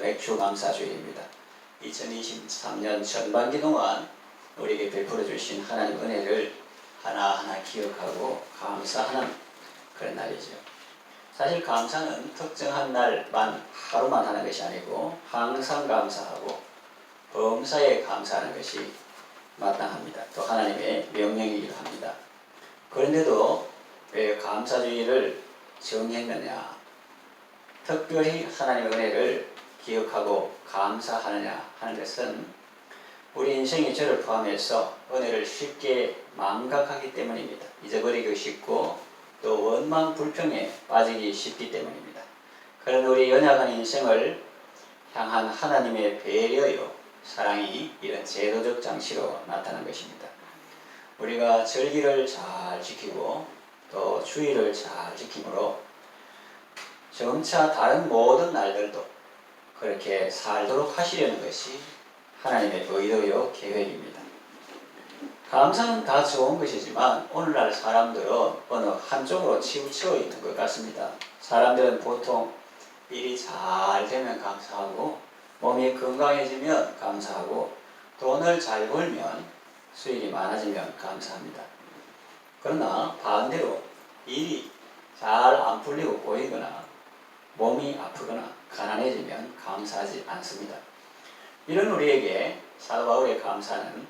백추감사주일입니다. 2023년 전반기 동안 우리에게 베풀어 주신 하나님 은혜를 하나하나 기억하고 감사하는 그런 날이죠. 사실 감사는 특정한 날만 하루만 하는 것이 아니고 항상 감사하고 범사에 감사하는 것이 마땅합니다. 또 하나님의 명령이기도 합니다. 그런데도 왜 감사주의를 정했느냐? 특별히 하나님의 은혜를 기억하고 감사하느냐 하는 것은 우리 인생의 저를 포함해서 은혜를 쉽게 망각하기 때문입니다. 잊어버리기 쉽고 또 원망 불평에 빠지기 쉽기 때문입니다. 그런 우리 연약한 인생을 향한 하나님의 배려요, 사랑이 이런 제도적 장치로 나타난 것입니다. 우리가 절기를 잘 지키고 또 주의를 잘 지킴으로 점차 다른 모든 날들도 그렇게 살도록 하시려는 것이 하나님의 의도요, 계획입니다. 감사는 다 좋은 것이지만 오늘날 사람들은 어느 한쪽으로 치우쳐 있는 것 같습니다. 사람들은 보통 일이 잘 되면 감사하고 몸이 건강해지면 감사하고 돈을 잘 벌면 수익이 많아지면 감사합니다. 그러나 반대로 일이 잘 안 풀리고 꼬이거나 몸이 아프거나 가난해지면 감사하지 않습니다. 이런 우리에게 사도 바울의 감사는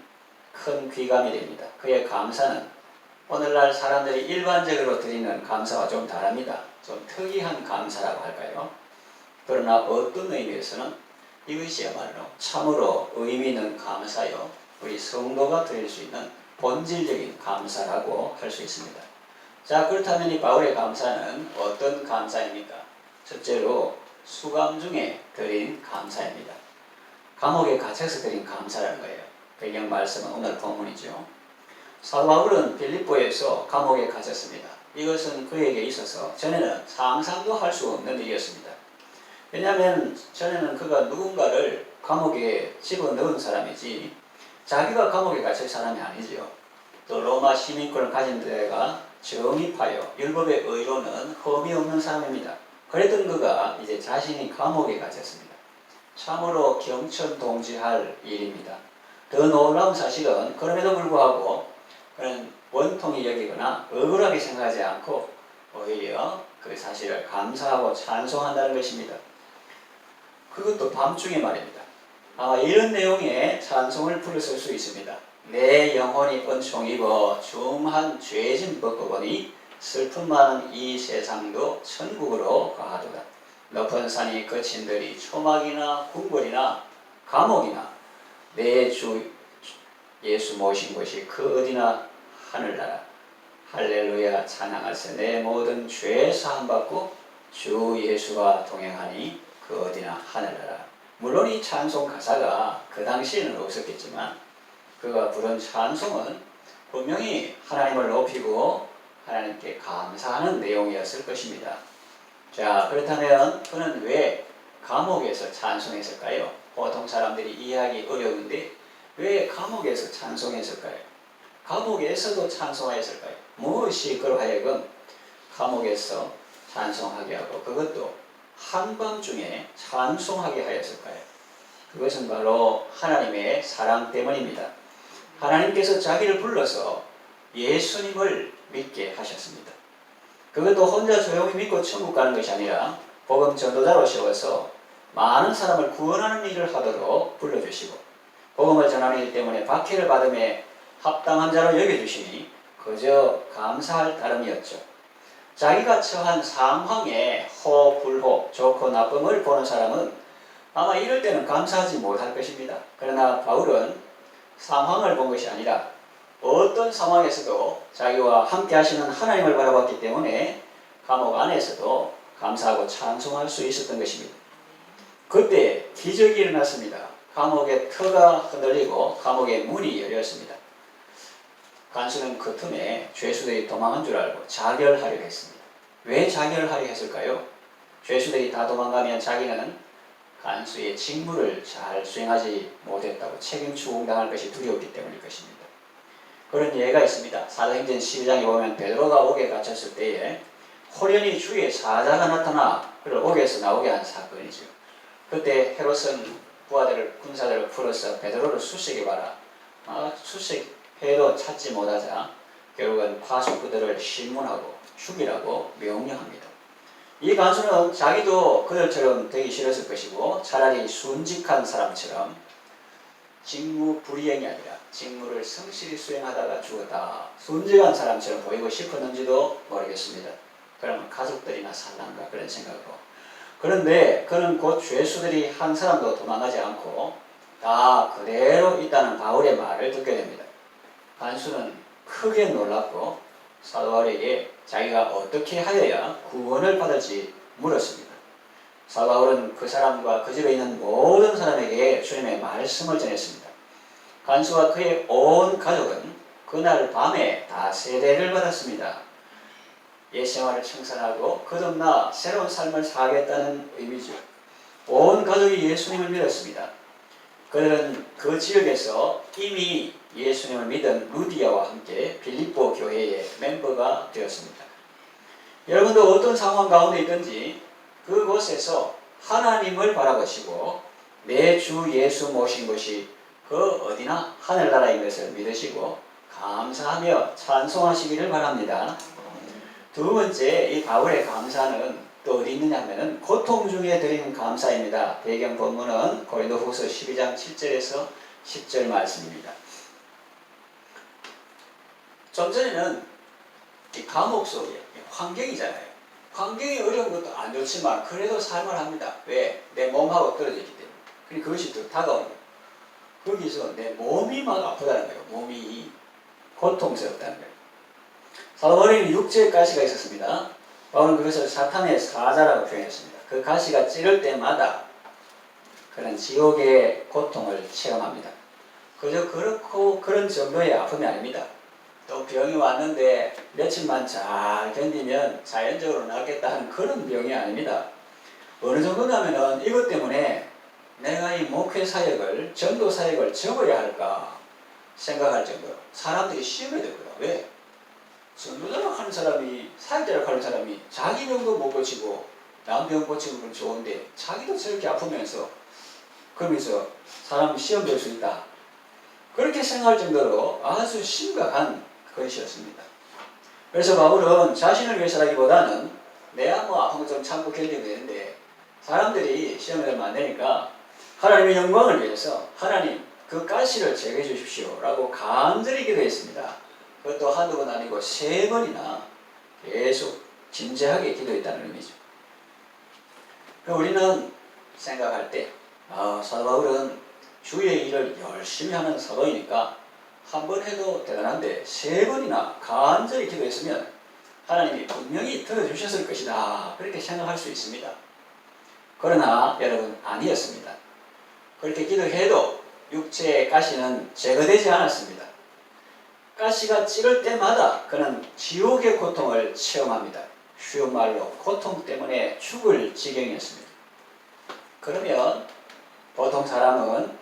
큰 귀감이 됩니다. 그의 감사는 오늘날 사람들이 일반적으로 드리는 감사와 좀 다릅니다. 좀 특이한 감사라고 할까요? 그러나 어떤 의미에서는 이것이야말로 참으로 의미 있는 감사요, 우리 성도가 드릴 수 있는 본질적인 감사라고 할 수 있습니다. 자, 그렇다면 이 바울의 감사는 어떤 감사입니까? 첫째로 수감 중에 드린 감사입니다. 감옥에 갇혀서 드린 감사라는 거예요. 배경 말씀은 오늘 본문이죠. 사도 바울은 빌립보에서 감옥에 갇혔습니다. 이것은 그에게 있어서 전에는 상상도 할 수 없는 일이었습니다. 왜냐하면 전에는 그가 누군가를 감옥에 집어넣은 사람이지 자기가 감옥에 갇힐 사람이 아니지요. 또 로마 시민권을 가진 데가 정의파요, 율법의 의로는 흠이 없는 사람입니다. 그랬던 그가 이제 자신이 감옥에 갇혔습니다. 참으로 경천동지할 일입니다. 더 놀라운 사실은 그럼에도 불구하고 그는 원통이 여기거나 억울하게 생각하지 않고 오히려 그 사실을 감사하고 찬송한다는 것입니다. 그것도 밤중에 말입니다. 아마 이런 내용의 찬송을 부르실 수 있습니다. 내 영혼이 은총 입어 중한 죄짐 벗고 보니 슬픔 많은 이 세상도 천국으로 가하도다. 높은 산이 거친들이 초막이나 궁궐이나 감옥이나 내 주 예수 모신 곳이 그 어디나 하늘나라. 할렐루야 찬양하세. 내 모든 죄 사함 받고 주 예수와 동행하니 그 어디나 하늘나라. 물론 이 찬송 가사가 그 당시에는 없었겠지만 그가 부른 찬송은 분명히 하나님을 높이고 하나님께 감사하는 내용이었을 것입니다. 자, 그렇다면 그는 왜 감옥에서 찬송했을까요? 보통 사람들이 이해하기 어려운데 왜 감옥에서 찬송했을까요? 감옥에서도 찬송하였을까요? 무엇이 그로 하여금 감옥에서 찬송하게 하고 그것도 한밤중에 찬송하게 하였을까요? 그것은 바로 하나님의 사랑 때문입니다. 하나님께서 자기를 불러서 예수님을 믿게 하셨습니다. 그것도 혼자 조용히 믿고 천국 가는 것이 아니라 복음 전도자로 세워서 많은 사람을 구원하는 일을 하도록 불러주시고 복음을 전하는 일 때문에 박해를 받음에 합당한 자로 여겨주시니 그저 감사할 따름이었죠. 자기가 처한 상황에 호불호, 좋고 나쁨을 보는 사람은 아마 이럴 때는 감사하지 못할 것입니다. 그러나 바울은 상황을 본 것이 아니라 어떤 상황에서도 자기와 함께 하시는 하나님을 바라봤기 때문에 감옥 안에서도 감사하고 찬송할 수 있었던 것입니다. 그때 기적이 일어났습니다. 감옥의 터가 흔들리고 감옥의 문이 열렸습니다. 간수는 그 틈에 죄수들이 도망한 줄 알고 자결하려 했습니다. 왜 자결하려 했을까요? 죄수들이 다 도망가면 자기는 간수의 직무를 잘 수행하지 못했다고 책임 추궁당할 것이 두려웠기 때문일 것입니다. 그런 예가 있습니다. 사도행전 12장에 보면 베드로가 옥에 갇혔을 때에 호련히 주의 사자가 나타나 그를 옥에서 나오게 한 사건이죠. 그때 헤롯은 군사들을 풀어서 베드로를 수색해봐라. 수색해도 찾지 못하자 결국은 파수꾼들을 신문하고 죽이라고 명령합니다. 이 간수는 자기도 그들처럼 되기 싫었을 것이고 차라리 순직한 사람처럼 직무 불이행이 아니라 직무를 성실히 수행하다가 죽었다. 순직한 사람처럼 보이고 싶었는지도 모르겠습니다. 그러면 가족들이나 살란가 그런 생각으로. 그런데 그는 곧 죄수들이 한 사람도 도망가지 않고 다 그대로 있다는 바울의 말을 듣게 됩니다. 간수는 크게 놀랐고 사도 바울에게 자기가 어떻게 하여야 구원을 받을지 물었습니다. 사도 바울은 그 사람과 그 집에 있는 모든 사람에게 주님의 말씀을 전했습니다. 간수와 그의 온 가족은 그날 밤에 다 세례를 받았습니다. 옛 생활을 청산하고 거듭나 새로운 삶을 살겠다는 의미죠. 온 가족이 예수님을 믿었습니다. 그들은 그 지역에서 이미 예수님을 믿은 루디아와 함께 빌립보 교회의 멤버가 되었습니다. 여러분도 어떤 상황 가운데 있든지 그곳에서 하나님을 바라보시고 내 주 예수 모신 것이 그 어디나 하늘나라인 것을 믿으시고 감사하며 찬송하시기를 바랍니다. 두 번째, 이 바울의 감사는 또 어디 있느냐 하면은 고통 중에 드리는 감사입니다. 배경 본문은 고린도후서 12장 7절에서 10절 말씀입니다. 좀 전에는 이 감옥 속에 환경이잖아요. 환경이 어려운 것도 안 좋지만 그래도 삶을 합니다. 왜? 내 몸하고 떨어졌기 때문에. 그러니 그것이 더 다가오는 거예요. 거기서 내 몸이 막 아프다는 거예요. 몸이 고통스럽다는 거예요. 사도 바울에게 육체의 가시가 있었습니다. 바울은 그것을 사탄의 사자라고 표현했습니다. 그 가시가 찌를 때마다 그런 지옥의 고통을 체험합니다. 그저 그렇고 그런 정도의 아픔이 아닙니다. 또 병이 왔는데 며칠만 잘 견디면 자연적으로 낫겠다 하는 그런 병이 아닙니다. 어느 정도냐면은 이것 때문에 내가 이 목회 사역을, 전도 사역을 접어야 할까 생각할 정도로 사람들이 시험에 들거든. 왜? 전도자를 하는 사람이, 사역자를 하는 사람이 자기 병도 못 고치고 남 병 고치는 건 좋은데 자기도 저렇게 아프면서 그러면서 사람 시험 볼 수 있다. 그렇게 생각할 정도로 아주 심각한 것이었습니다. 그래서 바울은 자신을 위해서라기보다는 내가 뭐 아픈 거 좀 참고 견디면 되는데 사람들이 시험에 들면 안 되니까 하나님의 영광을 위해서 하나님 그 가시를 제거해 주십시오 라고 간절히 기도했습니다. 그것도 한두 번 아니고 3번이나 계속 진지하게 기도했다는 의미죠. 우리는 생각할 때 사도 바울은 주의 일을 열심히 하는 사도이니까 한 번 해도 대단한데 3번이나 간절히 기도했으면 하나님이 분명히 들어주셨을 것이다. 그렇게 생각할 수 있습니다. 그러나 여러분 아니었습니다. 그렇게 기도해도 육체의 가시는 제거되지 않았습니다. 가시가 찌를 때마다 그는 지옥의 고통을 체험합니다. 쉬운 말로 고통 때문에 죽을 지경이었습니다. 그러면 보통 사람은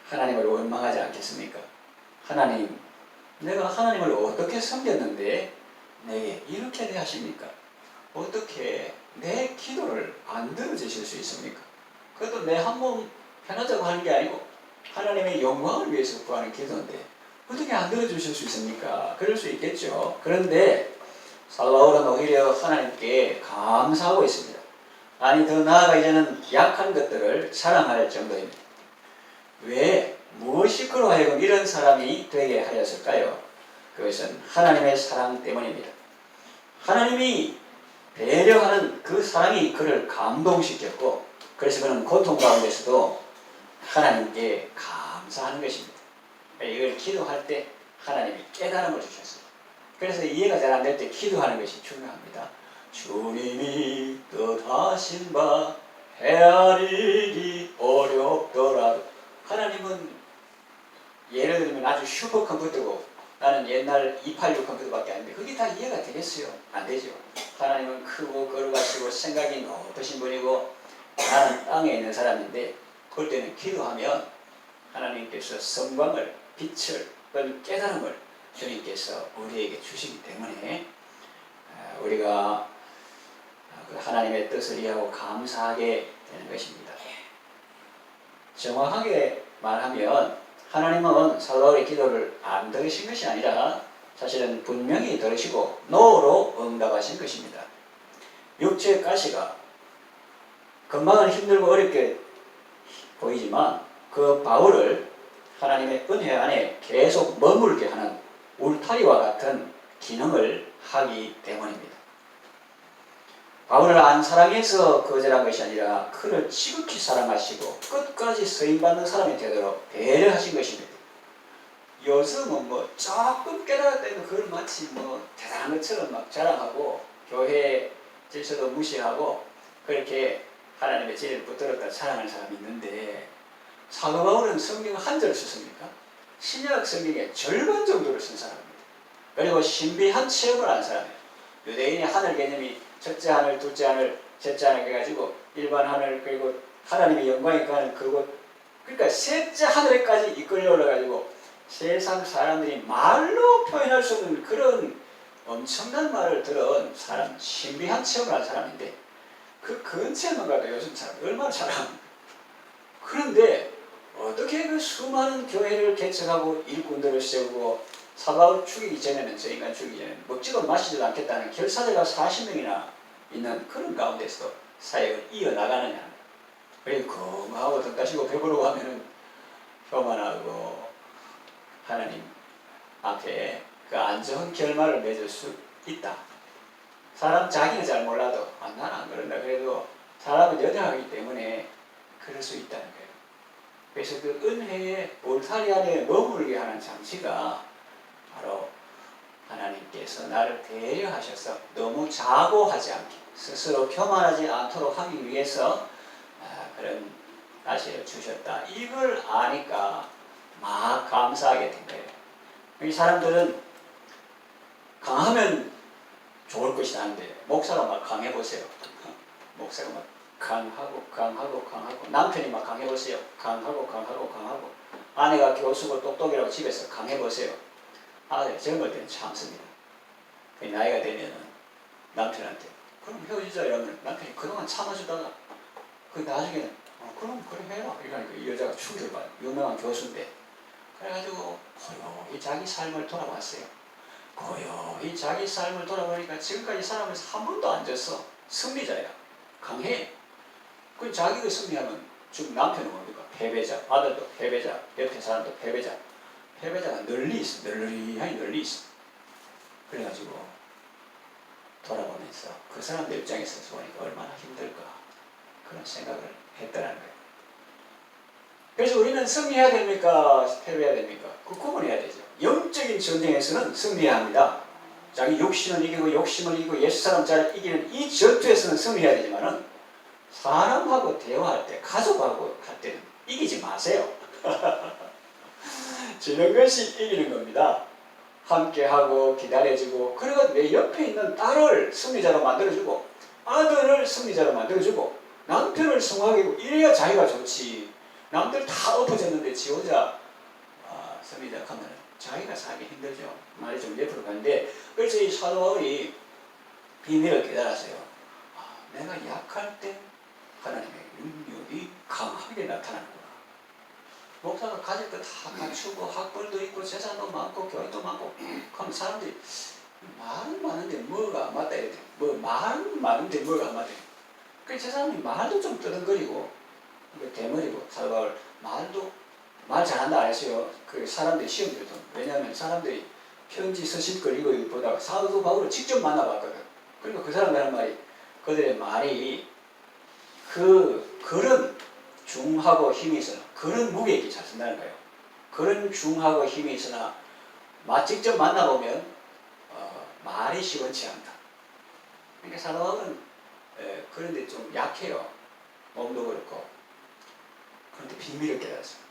하나님을 원망하지 않겠습니까? 하나님, 내가 하나님을 어떻게 섬겼는데 내게 이렇게 대하십니까? 어떻게 내 기도를 안 들어주실 수 있습니까? 그것도 내 한 몸 편하자고 하는 게 아니고 하나님의 영광을 위해서 구하는 기도인데 어떻게 안 들어주실 수 있습니까? 그럴 수 있겠죠. 그런데 사도 바울은 오히려 하나님께 감사하고 있습니다. 아니 더 나아가 이제는 약한 것들을 사랑할 정도입니다. 왜? 무엇이 그로 하여금 이런 사람이 되게 하였을까요? 그것은 하나님의 사랑 때문입니다. 하나님이 배려하는 그 사랑이 그를 감동시켰고 그래서 그는 고통 가운데서도 하나님께 감사하는 것입니다. 이걸 기도할 때 하나님이 깨달음을 주셨어요. 그래서 이해가 잘 안 될 때 기도하는 것이 중요합니다. 주님이 뜻하신 바 헤아리기 어렵더라도 하나님은 예를 들면 아주 슈퍼컴퓨터고 나는 옛날 286 컴퓨터밖에 안 되는데 그게 다 이해가 되겠어요? 안 되죠. 하나님은 크고 거룩하시고 생각이 높으신 분이고 나는 땅에 있는 사람인데 그럴 때는 기도하면 하나님께서 성광을, 빛을, 또는 깨달음을 주님께서 우리에게 주시기 때문에 우리가 하나님의 뜻을 이해하고 감사하게 되는 것입니다. 정확하게 말하면 하나님은 사도 바울의 기도를 안 들으신 것이 아니라 사실은 분명히 들으시고 노로 응답하신 것입니다. 육체의 가시가 금방은 힘들고 어렵게 보이지만 그 바울을 하나님의 은혜 안에 계속 머물게 하는 울타리와 같은 기능을 하기 때문입니다. 바울을 안 사랑해서 거절한 것이 아니라 그를 지극히 사랑하시고 끝까지 쓰임받는 사람이 되도록 배려하신 것입니다. 요즘은 조금 깨달았다고 그걸 마치 대단한 것처럼 막 자랑하고 교회 질서도 무시하고 그렇게 하나님의 진리를 붙들었다 자랑하는 사람이 있는데 사도 바울은 성경 한 절 썼습니까? 신약 성경의 절반 정도를 쓴 사람입니다. 그리고 신비한 체험을 한 사람이에요. 유대인의 하늘 개념이 첫째 하늘, 둘째 하늘, 셋째 하늘 해가지고 일반 하늘 그리고 하나님의 영광이 가는 그곳 그러니까 셋째 하늘에까지 이끌려 올라가지고 세상 사람들이 말로 표현할 수 없는 그런 엄청난 말을 들은 사람, 신비한 체험을 한 사람인데 그 근처에만 가도 요즘 사람 얼마나 잘합니까? 그런데 어떻게 그 수많은 교회를 개척하고 일꾼들을 세우고 사바울 죽이기 전에는 저 인간 죽이기 전에 먹지도 마시지도 않겠다는 결사제가 40명이나 있는 그런 가운데서 사역을 이어나가느냐. 그리고 건강하고 등 따시고 배부르고 하면은 교만하고 하나님 앞에 그 안 좋은 결말을 맺을 수 있다. 사람 자기는 잘 몰라도 나는 안 그런다. 그래도 사람은 여정하기 때문에 그럴 수 있다는 거예요. 그래서 그 은혜의 울타리 안에 머물게 하는 장치가 바로 하나님께서 나를 배려하셔서 너무 자고하지 않게 스스로 교만하지 않도록 하기 위해서 그런 가시를 주셨다. 이걸 아니까 막 감사하게 된 거예요. 이 사람들은 강하면 좋을 것이라는데 목사가 막 강해보세요. 목사가 막 강하고 남편이 막 강해보세요. 강하고 아내가 교수고 똑똑이라고 집에서 강해보세요. 아들 젊을 때는 참습니다. 나이가 되면은 남편한테 그럼 헤어지자 이러면 남편이 그동안 참아주다가 그 나중에는 그럼 그래 해라 이러니까 이 여자가 충격을 받아요. 유명한 교수인데 그래가지고 고요히 자기 삶을 돌아봤어요. 고요히 자기 삶을 돌아보니까 지금까지 살아오면서 한 번도 안 졌어. 승리자야. 강해. 그 자기가 승리하면 지금 남편은 뭡니까? 패배자. 아들도 패배자. 옆에 사람도 패배자. 패배자가 널리 있어. 널리 있어. 그래가지고 돌아보면서 그 사람들 입장에서 보니까 얼마나 힘들까 그런 생각을 했더라는 거예요. 그래서 우리는 승리해야 됩니까? 패배해야 됩니까? 그 구분해야 되죠. 영적인 전쟁에서는 승리해야 합니다. 자기 욕심을 이기고 욕심을 이기고 옛사람 잘 이기는 이 전투에서는 승리해야 되지만은 사람하고 대화할 때 가족하고 할 때는 이기지 마세요. 지는 것이 이기는 겁니다. 함께하고 기다려주고 그리고 내 옆에 있는 딸을 승리자로 만들어주고 아들을 승리자로 만들어주고 남편을 승리하고 이래야 자기가 좋지. 남들 다 엎어졌는데 지 혼자 승리자 하면 자기가 살기 힘들죠. 말이 좀 옆으로 가는데 그래서 이 사도 바울이 비밀을 깨달았어요. 내가 약할 때 하나님의 능력이 강하게 나타나는구나. 목사가 가질 거 다 갖추고 학벌도 있고 재산도 많고 교육도 많고 그럼 사람들이 말은 많은데 뭐가 안 맞다 이래. 말은 많은데 뭐가 안 맞다. 그래서 제 사람이 말도 좀 뜨듬거리고 대머리고 사도 바울 말 잘한다 안 했어요. 그 사람들이 시험 들던. 왜냐하면 사람들이 편지 서실 걸 이거 보다가 사도 바울을 직접 만나봤거든. 그러니까 그 사람들 하는 말이 그들의 말이 그런 중하고 힘이 있으나 그런 무게 있게 잘 쓴다는 거예요. 그런 중하고 힘이 있으나 직접 만나보면 말이 시원치 않다. 그러니까 사도 바울은 그런데 좀 약해요. 몸도 그렇고. 그런데 비밀을 깨달았어요.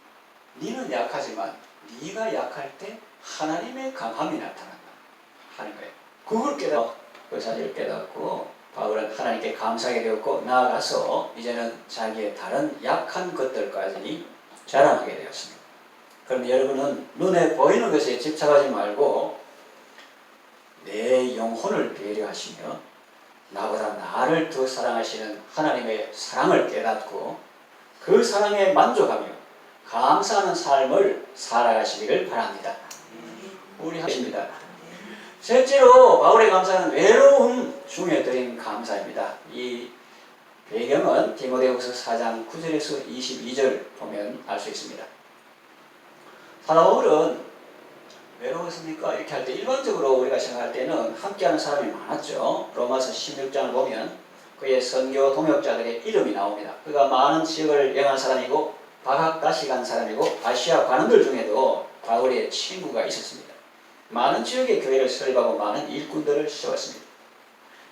너는 약하지만 네가 약할 때 하나님의 강함이 나타난다 하는 거예요. 그걸 깨닫고 그 사실을 깨닫고 바울은 하나님께 감사하게 되었고 나아가서 이제는 자기의 다른 약한 것들까지 자랑하게 되었습니다. 그럼 여러분은 눈에 보이는 것에 집착하지 말고 내 영혼을 배려하시며 나보다 나를 더 사랑하시는 하나님의 사랑을 깨닫고 그 사랑에 만족하며 감사하는 삶을 살아가시기를 바랍니다. 우리 하십니다. 셋째로 바울의 감사는 외로움 중에 드린 감사입니다. 이 배경은 디모데후서 4장 9절에서 22절 보면 알 수 있습니다. 사도 바울은 외로웠습니까? 이렇게 할 때 일반적으로 우리가 생각할 때는 함께하는 사람이 많았죠. 로마서 16장을 보면 그의 선교 동역자들의 이름이 나옵니다. 그가 많은 지역을 여행한 사람이고 바각다시 간 사람이고 아시아 관원들 중에도 바울의 친구가 있었습니다. 많은 지역의 교회를 설립하고 많은 일꾼들을 세웠습니다.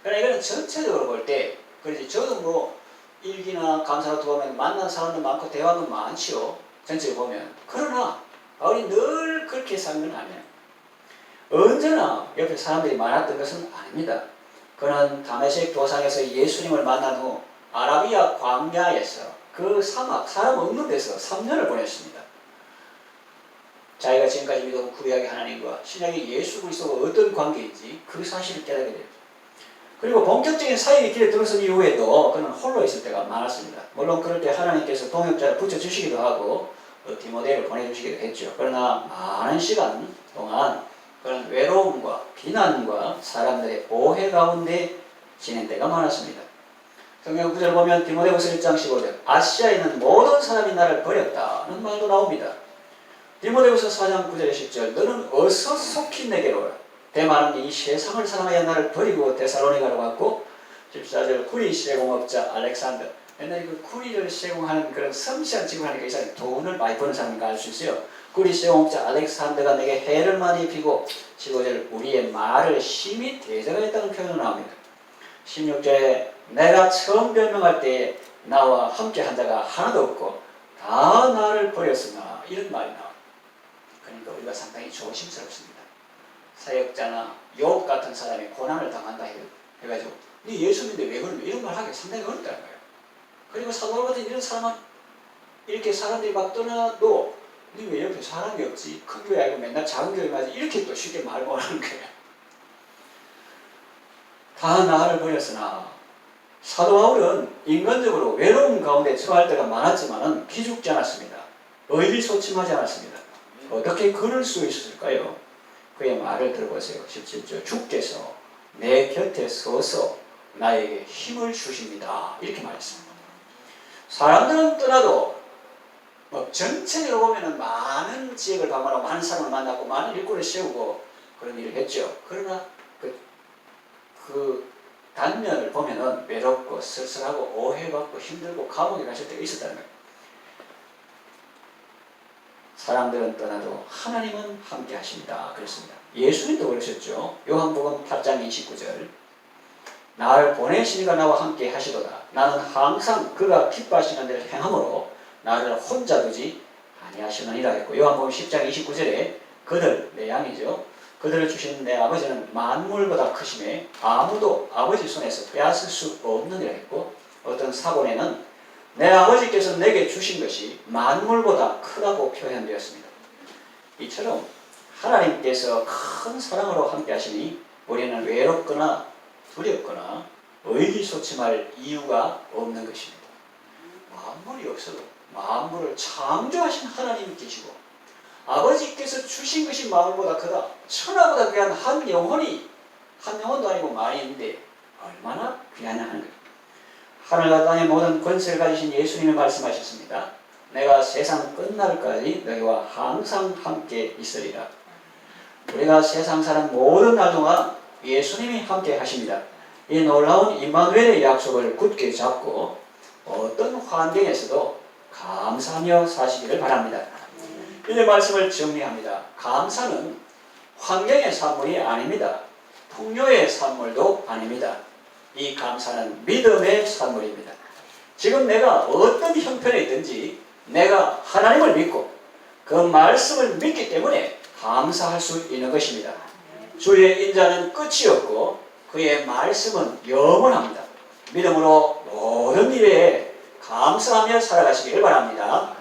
그러나 이거는 전체적으로 볼 때, 그렇지 저도 뭐 일기나 감사노트 보면 만난 사람도 많고 대화도 많지요. 전체를 보면. 그러나 바울이 늘 그렇게 산 건 아니에요. 언제나 옆에 사람들이 많았던 것은 아닙니다. 그는 다메섹 도상에서 예수님을 만난 후 아라비아 광야에서 그 사막, 사람 없는 데서 3년을 보냈습니다. 자기가 지금까지 믿어온 구약의 하나님과 신약의 예수 그리스도가 어떤 관계인지 그 사실을 깨닫게 됩니다. 그리고 본격적인 사역의 길에 들어선 이후에도 그는 홀로 있을 때가 많았습니다. 물론 그럴 때 하나님께서 동역자를 붙여주시기도 하고 디모데를 보내주시기도 했죠. 그러나 많은 시간 동안 그런 외로움과 비난과 사람들의 오해 가운데 지낸 때가 많았습니다. 성경 구절 보면 디모데후서 1장 15절 아시아에 있는 모든 사람이 나를 버렸다는 말도 나옵니다. 디모데후서 4장 9절 10절 너는 어서 속히 내게로 오라. 대만은 이 세상을 사랑하여 나를 버리고 데살로니가로 갔고 14절 구리 시공업자 알렉산더 옛날에 그 구리를 시공하는 그런 섬세한 직업을 하니까 이 사람이 돈을 많이 버는 사람인가 알 수 있어요. 구리 시공업자 알렉산더가 내게 해를 많이 입히고 15절 우리의 말을 심히 대적했다는 표현이 나옵니다. 16절에 내가 처음 변명할 때 나와 함께 한 자가 하나도 없고 다 나를 버렸으나 이런 말이 나옵니다. 그러니까 우리가 상당히 조심스럽습니다. 사역자나 욥 같은 사람이 고난을 당한다 해가지고 네 예수 믿는데 왜 그러냐 이런 말 하기 상당히 어렵다는 거예요. 그리고 사도 바울 같은 이런 사람은 이렇게 사람들이 막 떠나도 네 왜 옆에 사람이 없지? 큰 교회 아니고 맨날 작은 교회만 하지 이렇게 또 쉽게 말 못하는 거예요. 다 나를 버렸으나 사도 바울은 인간적으로 외로움 가운데 처할 때가 많았지만 기죽지 않았습니다. 의기소침하지 않았습니다. 어떻게 그럴 수 있었을까요? 그의 말을 들어보세요. 17절 주께서 내 곁에 서서 나에게 힘을 주십니다. 이렇게 말했습니다. 사람들은 떠나도 전체적으로 보면 많은 지역을 방문하고 많은 사람을 만나고 많은 일꾼을 세우고 그런 일을 했죠. 그러나 그 단면을 보면은 외롭고 쓸쓸하고 오해받고 힘들고 감옥에 가실 때가 있었다는 거예요. 사람들은 떠나도 하나님은 함께 하십니다. 그랬습니다. 예수님도 그러셨죠. 요한복음 8장 29절 나를 보내시니가 나와 함께 하시도다. 나는 항상 그가 기뻐하시는 대로 행함으로 나를 혼자 두지 아니하시느니라 했고 요한복음 10장 29절에 그들, 내 양이죠. 그들을 주신 내 아버지는 만물보다 크심에 아무도 아버지 손에서 빼앗을 수 없느니라 했고 어떤 사본에는 내 아버지께서 내게 주신 것이 만물보다 크다고 표현되었습니다. 이처럼 하나님께서 큰 사랑으로 함께 하시니 우리는 외롭거나 두렵거나 의기소침할 이유가 없는 것입니다. 만물이 없어도 만물을 창조하신 하나님이 계시고 아버지께서 주신 것이 만물보다 크다. 천하보다 귀한 한 영혼도 아니고 많이 있는데 얼마나 귀하냐 하는 거예요. 하늘과 땅의 모든 권세를 가지신 예수님이 말씀하셨습니다. 내가 세상 끝날까지 너희와 항상 함께 있으리라. 우리가 세상 사는 모든 날 동안 예수님이 함께 하십니다. 이 놀라운 임마누엘의 약속을 굳게 잡고 어떤 환경에서도 감사하며 사시기를 바랍니다. 이제 말씀을 정리합니다. 감사는 환경의 산물이 아닙니다. 풍요의 산물도 아닙니다. 이 감사는 믿음의 산물입니다. 지금 내가 어떤 형편에 있든지 내가 하나님을 믿고 그 말씀을 믿기 때문에 감사할 수 있는 것입니다. 주의 인자는 끝이 없고 그의 말씀은 영원합니다. 믿음으로 모든 일에 감사하며 살아가시기를 바랍니다.